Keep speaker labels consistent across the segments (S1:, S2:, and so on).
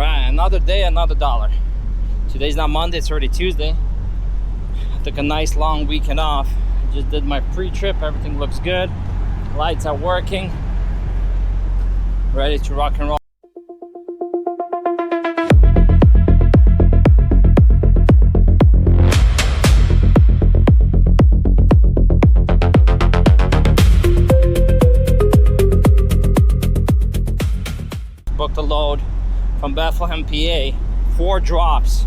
S1: Alright, another day, another dollar. Today's not Monday, it's already Tuesday. I took a nice long weekend off. Just did my pre-trip, everything looks good. Lights are working. Ready to rock and roll. Booked a load from Bethlehem, PA. 4 drops.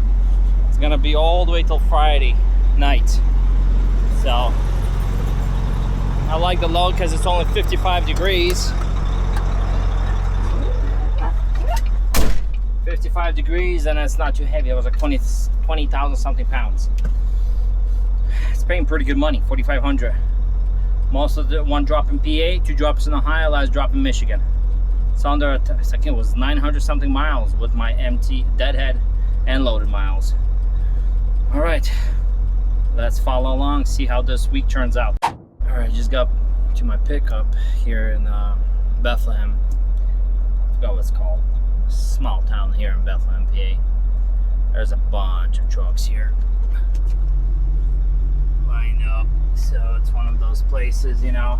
S1: It's gonna be all the way till Friday night. So I like the load because it's only 55 degrees. 55 degrees and it's not too heavy. It was like 20,000 something pounds. It's paying pretty good money, 4,500. Most of the 1 drop in PA, 2 drops in Ohio, last drop in Michigan. It's under, I think it was 900 something miles with my empty deadhead and loaded miles. All right, let's follow along, see how this week turns out. All right, just got to my pickup here in Bethlehem. I forgot what it's called. Small town here in Bethlehem, PA. There's a bunch of trucks here lined up. So it's one of those places, you know.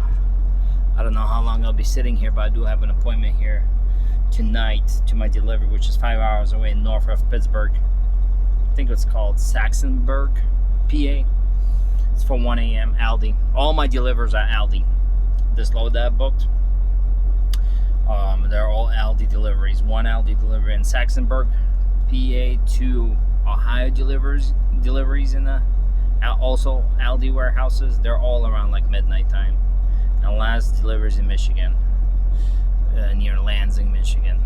S1: I don't know how long I'll be sitting here, but I do have an appointment here tonight to my delivery, which is 5 hours away north of Pittsburgh. I think it's called Saxonburg, PA. It's for 1 a.m. Aldi. All my delivers are Aldi. This load that I booked, they're all Aldi deliveries. 1 Aldi delivery in Saxonburg, PA. 2 Ohio deliveries in the also Aldi warehouses. They're all around like midnight time. And last deliveries in Michigan, near Lansing, Michigan.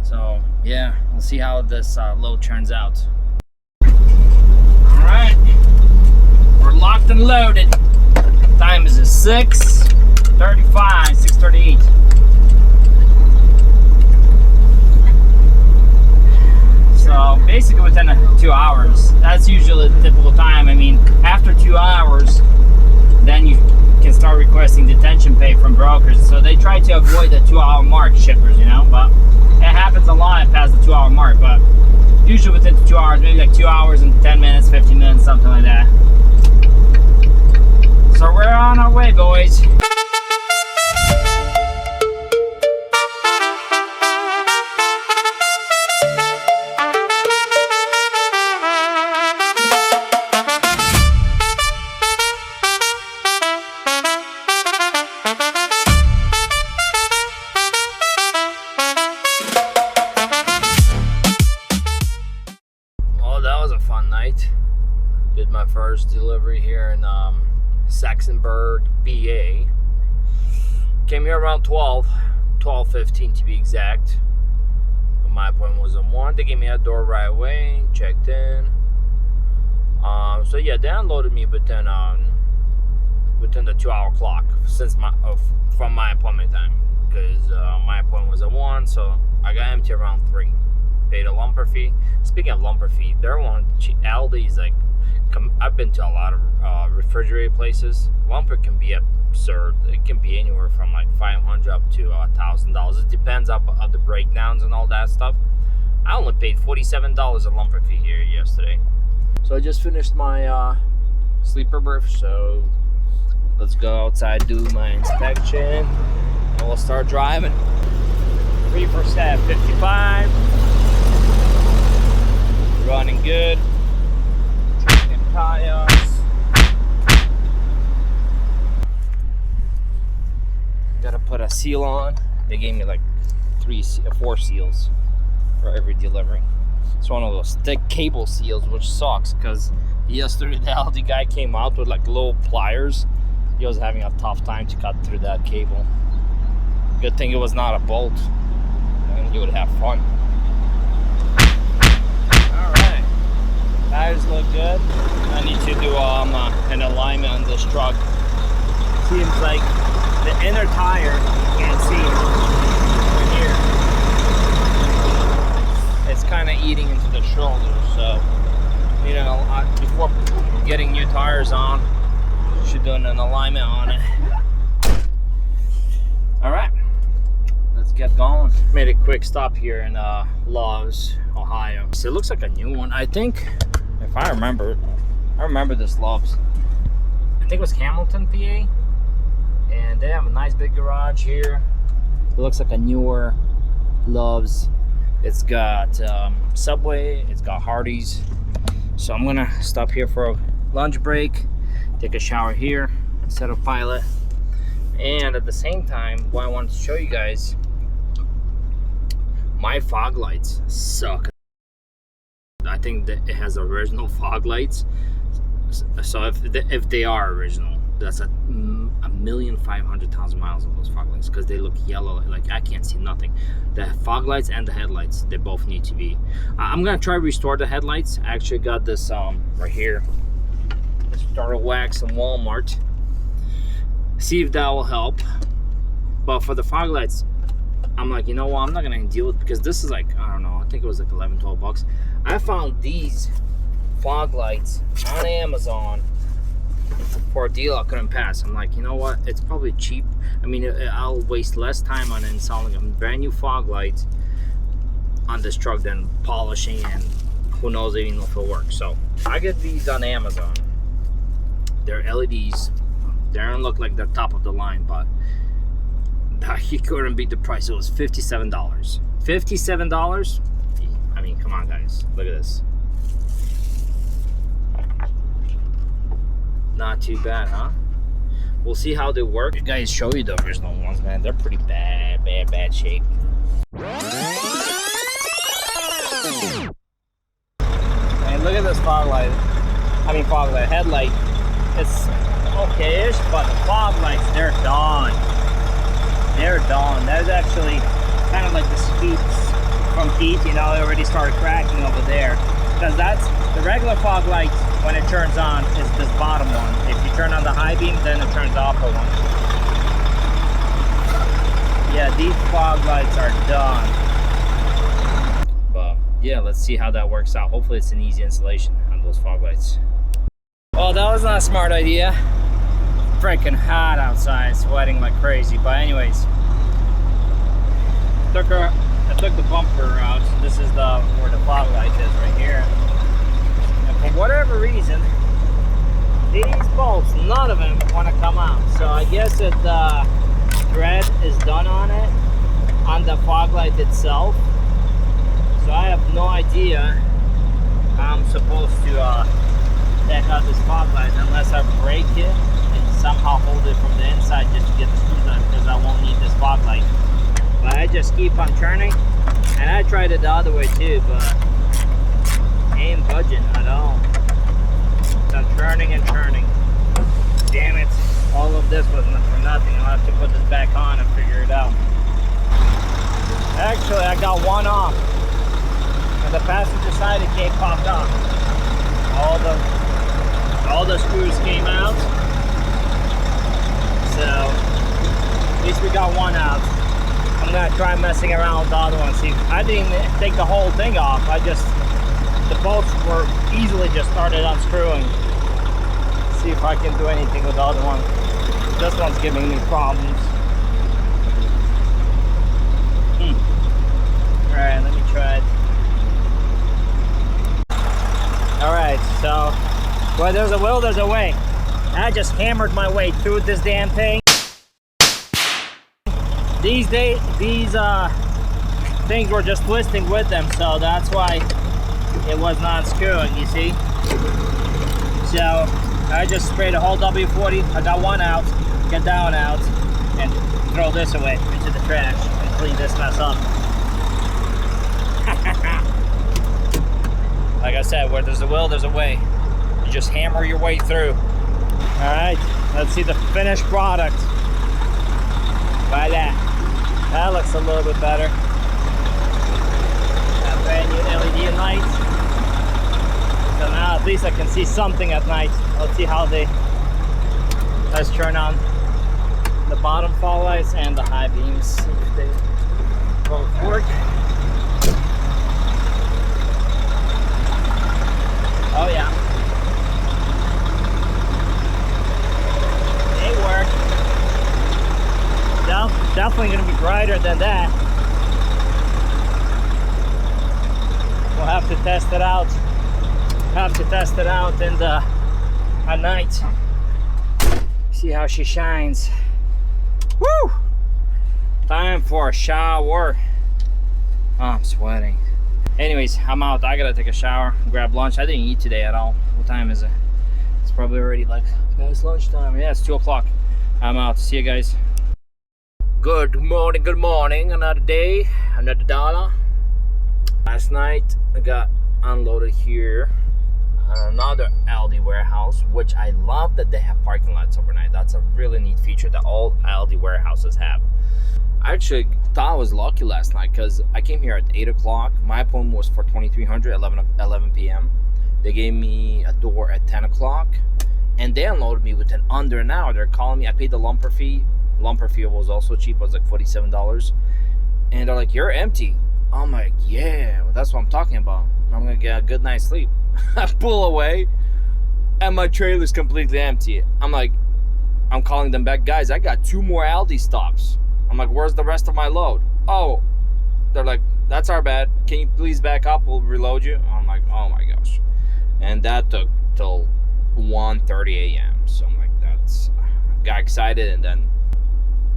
S1: So yeah, we'll see how this load turns out. All right, we're locked and loaded. Time is 6:35, 6:38. So basically within 2 hours. That's usually the typical time. I mean, after 2 hours, then you can start requesting detention pay from brokers. So they try to avoid the 2-hour mark, shippers, you know, but it happens a lot past the 2-hour mark. But usually within 2 hours, maybe like 2 hours and 10 minutes, 15 minutes, something like that. So we're on our way, boys. Did my first delivery here in Saxonburg, PA. Came here around 12:15 to be exact. My appointment was at 1. They gave me a door right away, checked in. So yeah, they unloaded me within the 2-hour clock from my appointment time, because my appointment was at 1, so I got empty around 3. Paid a lumper fee. Speaking of lumper fee, Aldi's like, I've been to a lot of refrigerated places. Lumper can be absurd. It can be anywhere from like $500 up to $1,000. It depends on the breakdowns and all that stuff. I only paid $47 a lumper fee here yesterday. So I just finished my sleeper berth. So let's go outside, do my inspection, and we'll start driving. Reefer set 55. Running good. Tires. Gotta put a seal on. They gave me like 4 seals for every delivery. It's one of those thick cable seals, which sucks because yesterday the Aldi guy came out with like little pliers. He was having a tough time to cut through that cable. Good thing it was not a bolt, and he would have fun. Alright, tires look good. I need to do an alignment on this truck. Seems like the inner tire, you can't see right here, it's kind of eating into the shoulder. So, you know, before getting new tires on, should do an alignment on it. All right, let's get going. Made a quick stop here in Loves, Ohio. So it looks like a new one. I think, if I remember this Loves. I think it was Hamilton, PA. And they have a nice big garage here. It looks like a newer Loves. It's got Subway, it's got Hardee's. So I'm gonna stop here for a lunch break, take a shower here instead of Pilot. And at the same time, what I wanted to show you guys, my fog lights suck. I think that it has original fog lights. So if they are original, that's a 1,500,000 miles of those fog lights, because they look yellow. Like I can't see nothing. The fog lights and the headlights, they both need to be. I'm gonna try to restore the headlights. I actually got this right here. This starter wax in Walmart. See if that will help. But for the fog lights, I'm like, you know what, I'm not gonna deal with it, because this is like, I don't know, I think it was like 11-12 bucks. I found these fog lights on Amazon for a deal I couldn't pass. I'm like, you know what, it's probably cheap. I mean, I'll waste less time on installing a brand new fog lights on this truck than polishing, and who knows even if it'll work. So I get these on Amazon. They're LEDs. They don't look like they're top of the line, but he couldn't beat the price. It was $57. $57? I mean, come on, guys. Look at this. Not too bad, huh? We'll see how they work. You guys, show you the original ones, man. They're pretty bad shape. And look at this fog light. I mean, fog light, headlight. It's okay-ish, but the fog lights, they're done. They're done. There's actually kind of like the speeds from heat, you know, they already started cracking over there. Because that's the regular fog light, when it turns on, is this bottom one. If you turn on the high beam, then it turns off the one. Yeah, these fog lights are done. But yeah, let's see how that works out. Hopefully it's an easy installation on those fog lights. Well, that was not a smart idea. Freaking hot outside, sweating like crazy. But anyways, I took the bumper out. This is where the fog light is right here. And for whatever reason, these bolts, none of them want to come out. So I guess the thread is done on it, on the fog light itself. So I have no idea how I'm supposed to take out this fog light unless I break it and somehow hold it from the inside just to get the screws on, because I won't need this fog light. But I just keep on turning, and I tried it the other way too, but it ain't budging at all. So I'm turning and turning. Damn it, all of this was for nothing. I'll have to put this back on and figure it out. Actually, I got one off, and the passenger side, it came popped off. All the screws came out, so at least we got one out. I'm gonna try messing around with the other one. See, I didn't take the whole thing off. The bolts were easily just started unscrewing. See if I can do anything with the other one. This one's giving me problems. All right, let me try it. All right, so where there's a will, there's a way. I just hammered my way through this damn thing. These things were just twisting with them, so that's why it was not screwing, you see. So I just sprayed a whole W40. I got one out, get that one out, and throw this away into the trash and clean this mess up. Like I said, where there's a will, there's a way. You just hammer your way through. All right, let's see the finished product. By that looks a little bit better. That brand new LED lights. So now at least I can see something at night. Let's see how let's turn on the bottom fog lights and the high beams. See if they both work. Oh yeah. They work. Definitely gonna be brighter than that. test it out. Have to test it out at night. See how she shines. Woo! Time for a shower. Oh, I'm sweating. Anyways, I'm out. I gotta take a shower, grab lunch. I didn't eat today at all. What time is it? It's probably already like past lunchtime. Yeah, it's 2 o'clock. I'm out. See you guys. Good morning, good morning. Another day, another dollar. Last night I got unloaded here at another Aldi warehouse, which I love that they have parking lots overnight. That's a really neat feature that all Aldi warehouses have. I actually thought I was lucky last night because I came here at 8 o'clock. My appointment was for 2300, 11 p.m. They gave me a door at 10 o'clock and they unloaded me within under an hour. They're calling me. I paid the lumper fee. Lumper fee was also cheap. It was like $47. And they're like, you're empty. I'm like, yeah, well, that's what I'm talking about. I'm going to get a good night's sleep. I pull away and my trailer's completely empty. I'm like, I'm calling them back. Guys, I got 2 more Aldi stops. I'm like, where's the rest of my load? Oh, they're like, that's our bad. Can you please back up? We'll reload you. I'm like, oh my gosh. And that took till 1:30 a.m. So I'm like, got excited, and then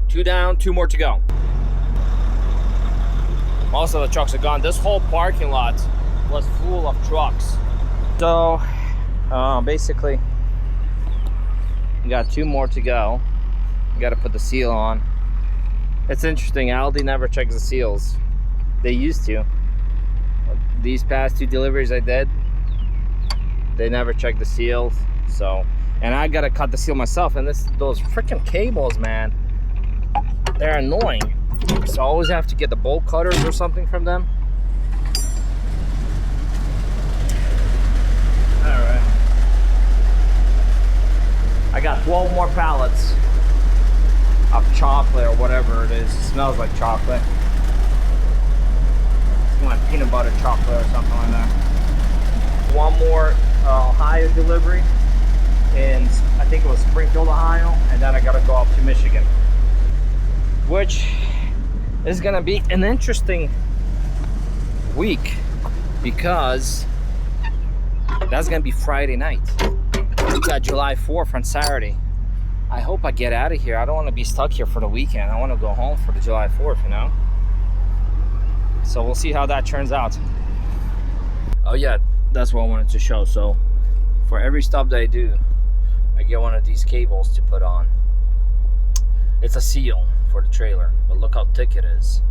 S1: 2 down, 2 more to go. Most of the trucks are gone. This whole parking lot was full of trucks. So basically, we got 2 more to go. You got to put the seal on. It's interesting, Aldi never checks the seals. They used to. These past 2 deliveries I did, they never checked the seals. So, and I gotta cut the seal myself. And those freaking cables, man, they're annoying. So I always have to get the bolt cutters or something from them. All right. I got 12 more pallets of chocolate or whatever it is. It smells like chocolate. It's like peanut butter chocolate or something like that. 1 more Ohio delivery in, I think it was Springfield, Ohio, and then I gotta go up to Michigan, which is gonna be an interesting week because that's gonna be Friday night. We got July 4th on Saturday. I hope I get out of here. I don't want to be stuck here for the weekend. I want to go home for the July 4th, you know? So we'll see how that turns out. Oh yeah, that's what I wanted to show. So for every stop that I do, I get one of these cables to put on. It's a seal for the trailer, but look how thick it is.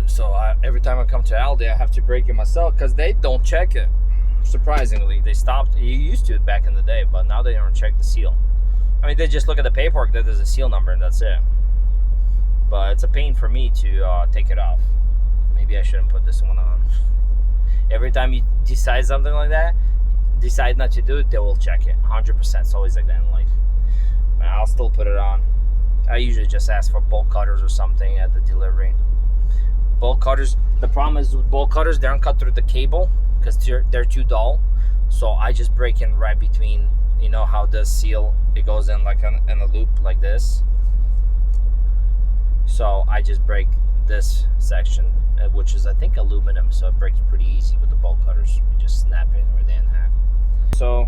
S1: So every time I come to Aldi, I have to break it myself because they don't check it. Surprisingly, they stopped. You used to it back in the day, but now they don't check the seal. I mean, they just look at the paperwork that there's a seal number and that's it. But it's a pain for me to take it off. Maybe I shouldn't put this one on. Every time you decide something like that, decide not to do it, they will check it. 100%. It's always like that in life. But I'll still put it on. I usually just ask for bolt cutters or something at the delivery. Bolt cutters, the problem is with bolt cutters, they don't cut through the cable because they're too dull. So I just break in right between. You know how this seal, it goes in like in a loop like this. So I just break this section, which is I think aluminum, so it breaks pretty easy with the bolt cutters. You just snap it right in half. So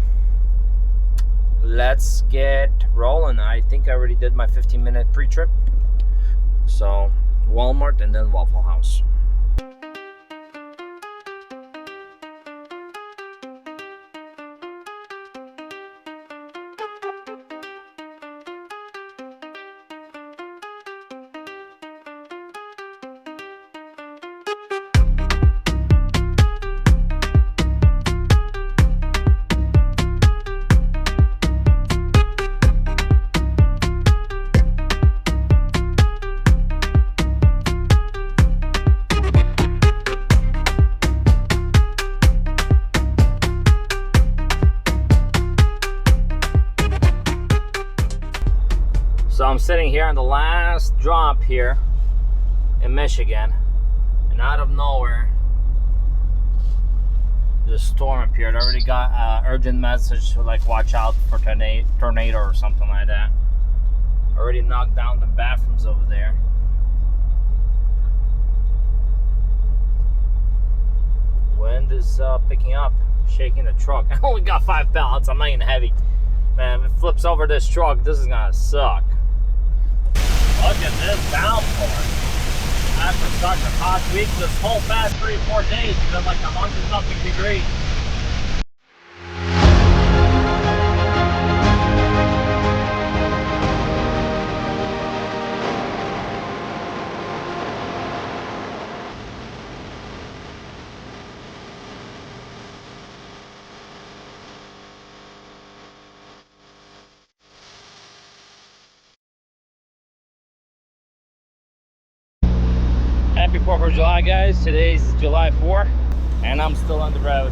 S1: let's get rolling. I think I already did my 15-minute pre-trip. So Walmart and then Waffle House. So I'm sitting here on the last drop here in Michigan, and out of nowhere, the storm appeared. I already got an urgent message to like watch out for tornado or something like that. Already knocked down the bathrooms over there. Wind is picking up, shaking the truck. I only got 5 pallets. I'm not even heavy. Man, if it flips over this truck, this is gonna suck. Look at this downpour. After such a hot week, this whole past 3 or 4 days, it's been like 100-something degrees. Happy 4th of July, guys. Today's July 4th, and I'm still on the road.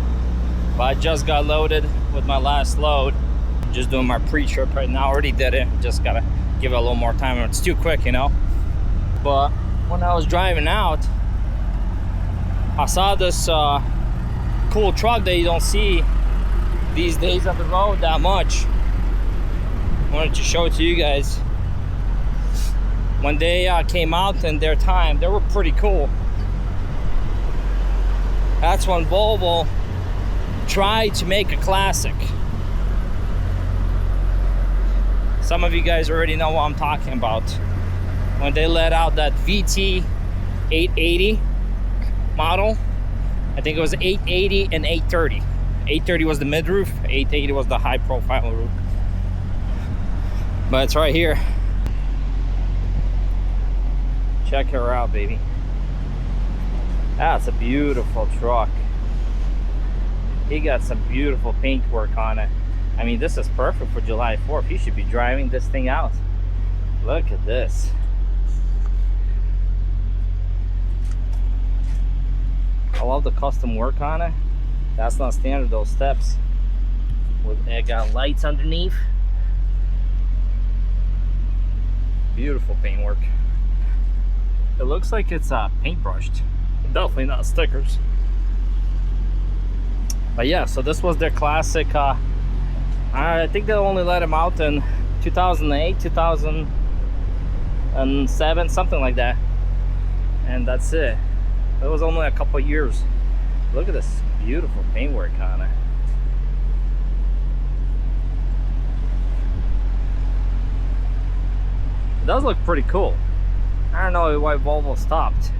S1: But I just got loaded with my last load. Just doing my pre-trip right now. Already did it. Just gotta give it a little more time. It's too quick, you know. But when I was driving out, I saw this cool truck that you don't see these days on the road that much. I wanted to show it to you guys. When they came out in their time, they were pretty cool. That's when Volvo tried to make a classic. Some of you guys already know what I'm talking about. When they let out that VT 880 model, I think it was 880 and 830. 830 was the mid-roof, 880 was the high-profile roof. But it's right here. Check her out, baby. That's a beautiful truck. He got some beautiful paint work on it. I mean, this is perfect for July 4th. You should be driving this thing out. Look at this. I love the custom work on it. That's not standard, those steps. It got lights underneath. Beautiful paint work. It looks like it's paintbrushed. Definitely not stickers. But yeah, so this was their classic. I think they only let him out in 2008, 2007, something like that. And that's it. It was only a couple years. Look at this beautiful paintwork on it. It does look pretty cool. I don't know why Volvo stopped.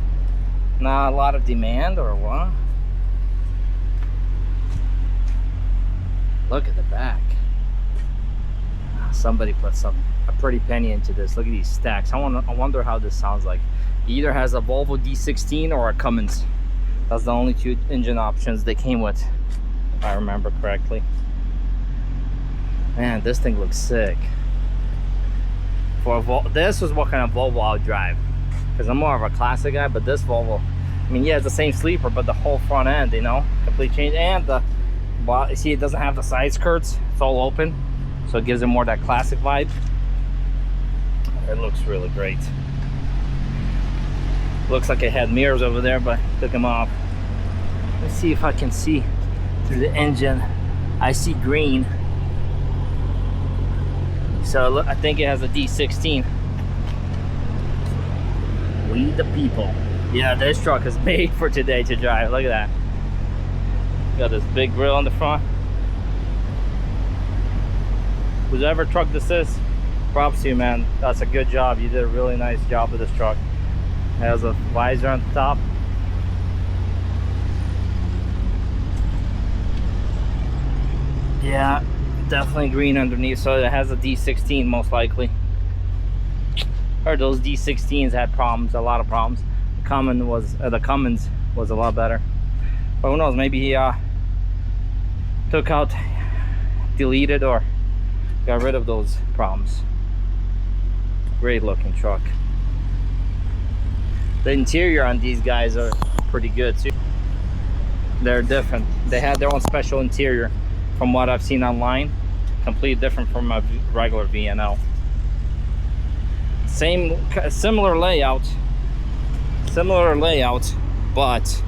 S1: Not a lot of demand or what? Look at the back. Somebody put a pretty penny into this. Look at these stacks. I wonder how this sounds like. It either has a Volvo D16 or a Cummins. That's the only 2 engine options they came with, if I remember correctly. Man, this thing looks sick. This is what kind of Volvo I'll drive, because I'm more of a classic guy. But this Volvo, I mean, yeah, it's the same sleeper, but the whole front end, you know, complete change. And the you see, it doesn't have the side skirts. It's all open, so it gives it more that classic vibe. It looks really great. Looks like it had mirrors over there, but took them off. Let's see if I can see through the engine. I see green. So look, I think it has a D16. We the people. Yeah, this truck is made for today to drive. Look at that. Got this big grill on the front. Whoever truck this is, props to you, man. That's a good job. You did a really nice job with this truck. It has a visor on the top. Yeah, definitely green underneath, so it has a D16 most likely. Heard those D16s had problems, a lot of problems. The Cummins was a lot better. But who knows, maybe he took out, deleted, or got rid of those problems. Great looking truck. The interior on these guys are pretty good too. They're different. They had their own special interior from what I've seen online. Completely different from a regular VNL. Similar layout, but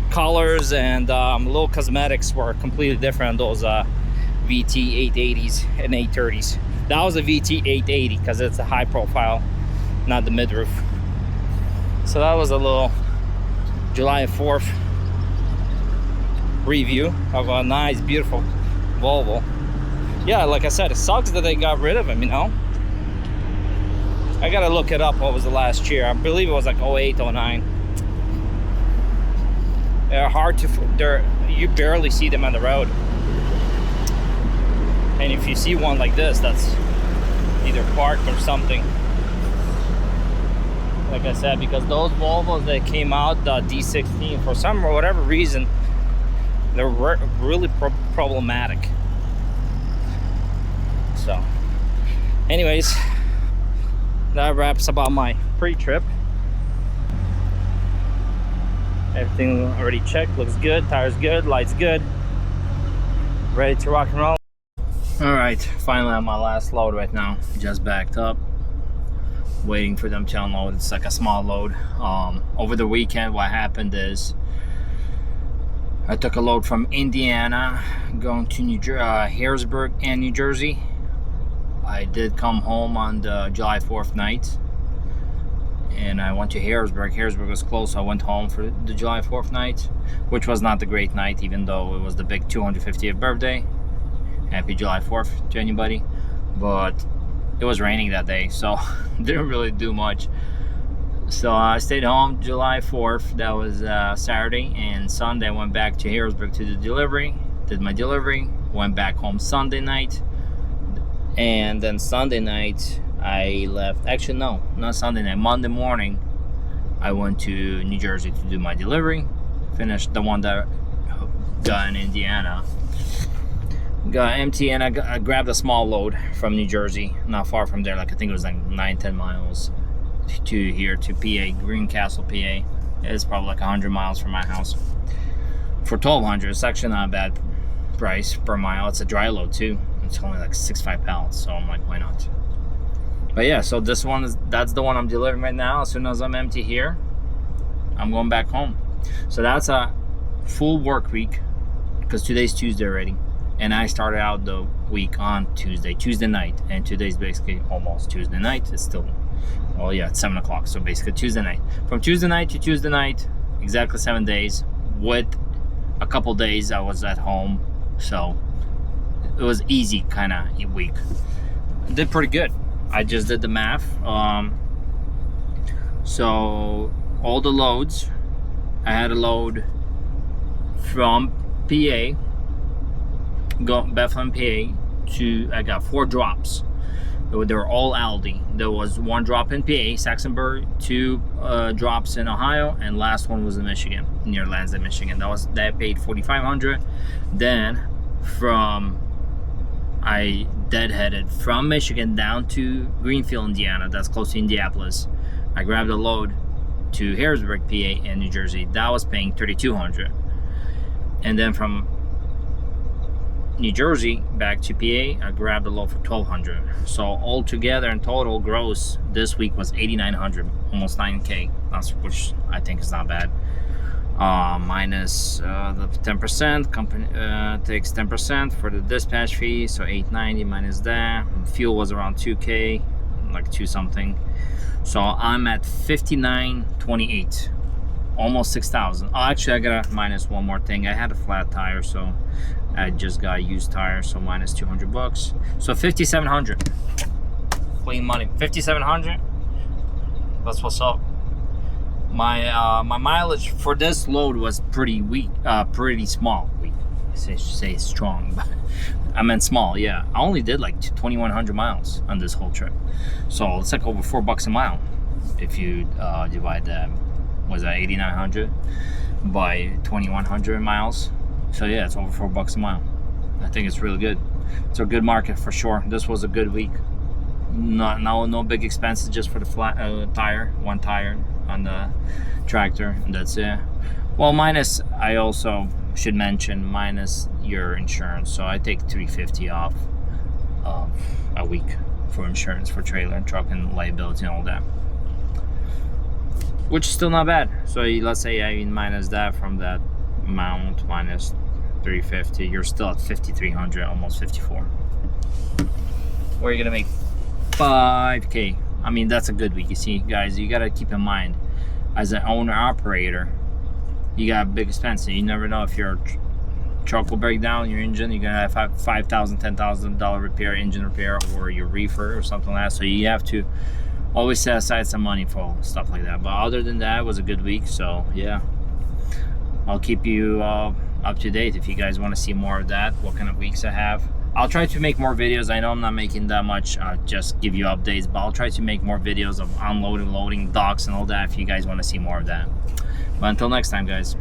S1: colors and little cosmetics were completely different on those VT 880s and 830s. That was a VT 880 because it's a high profile, not the mid-roof. So that was a little July 4th
S2: review of a nice, beautiful Volvo. Yeah, like I said, it sucks that they got rid of him, you know. I gotta look it up. What was the last year? I believe it was like 08, 09. They're hard to, you barely see them on the road. And if you see one like this, that's either parked or something. Like I said, because those Volvos that came out, the D16, for some or whatever reason, they're really problematic. So, anyways, that wraps about my pre-trip. Everything already checked, looks good, tires good, lights good, ready to rock and roll. All right, finally on my last load right now. Just backed up, waiting for them to unload. It's like a small load. Over the weekend, what happened is I took a load from Indiana going to Harrisburg and New Jersey. I did come home on the July 4th night, and I went to Harrisburg. Harrisburg was closed, so I went home for the July 4th night, which was not the great night, even though it was the big 250th birthday. Happy July 4th to anybody. But it was raining that day, so didn't really do much. So I stayed home July 4th. That was Saturday, and Sunday I went back to Harrisburg to the delivery, did my delivery, went back home Sunday night. And then Sunday night I left, actually no, not Sunday night, Monday morning I went to New Jersey to do my delivery, finished the one that got in Indiana, got empty, and I grabbed a small load from New Jersey, not far from there, like I think it was like 9-10 miles to here, to PA, Greencastle, PA. It's probably like 100 miles from my house for $1,200. It's actually not a bad price per mile. It's a dry load too. It's only like 65 pounds, so I'm like, why not? But yeah, so this one that's the one I'm delivering right now. As soon as I'm empty here, I'm going back home. So that's a full work week, because today's Tuesday already, and I started out the week on Tuesday night, and today's basically almost Tuesday night. It's still, well, yeah, it's 7 o'clock, so basically Tuesday night. From Tuesday night to Tuesday night, exactly 7 days, with a couple days I was at home, so it was easy kind of week. Did pretty good. I just did the math. So all the loads, I had a load from PA, Bethlehem, PA, to, I got 4 drops. They were all Aldi. There was 1 drop in PA, Saxonburg, 2 drops in Ohio, and last one was in Michigan, near Lansing, Michigan. That paid $4,500. Then I deadheaded from Michigan down to Greenfield, Indiana. That's close to Indianapolis. I grabbed a load to Harrisburg, PA, and New Jersey. That was paying $3,200. And then from New Jersey back to PA, I grabbed a load for $1,200. So altogether in total gross this week was $8,900, almost $9K. Which I think is not bad. Minus the 10%, company takes 10% for the dispatch fee, so $890 minus that. Fuel was around 2K, like 2 something. So I'm at $5,928, almost $6,000. Oh, actually I gotta minus one more thing. I had a flat tire, so I just got used tires, so minus $200. So $5,700, clean money. $5,700. That's what's up. My mileage for this load was pretty weak, pretty small. I say strong, but I meant small. Yeah, I only did like 2,100 miles on this whole trip, so it's like over $4 a mile if you divide that. Was that 8,900 by 2,100 miles? So yeah, it's over $4 a mile. I think it's really good. It's a good market for sure. This was a good week. No big expenses, just for the flat tire, 1 tire on the tractor, and that's it. Well, minus, I also should mention, minus your insurance. So I take $350 off a week for insurance for trailer and truck and liability and all that, which is still not bad. So let's say I minus that from that amount, minus $350, you're still at $5,300, almost $5,400. Where you're gonna make $5K. I mean, that's a good week. You see, guys, you gotta keep in mind, as an owner operator, you got big expenses. You never know if your truck will break down, your engine, you're gonna have $5,000, $10,000 repair, engine repair, or your reefer or something like that. So you have to always set aside some money for stuff like that. But other than that, it was a good week. So yeah, I'll keep you up to date if you guys want to see more of that, what kind of weeks I have. I'll try to make more videos. I know I'm not making that much, just give you updates, but I'll try to make more videos of unloading, loading, docks and all that if you guys want to see more of that. But until next time, guys.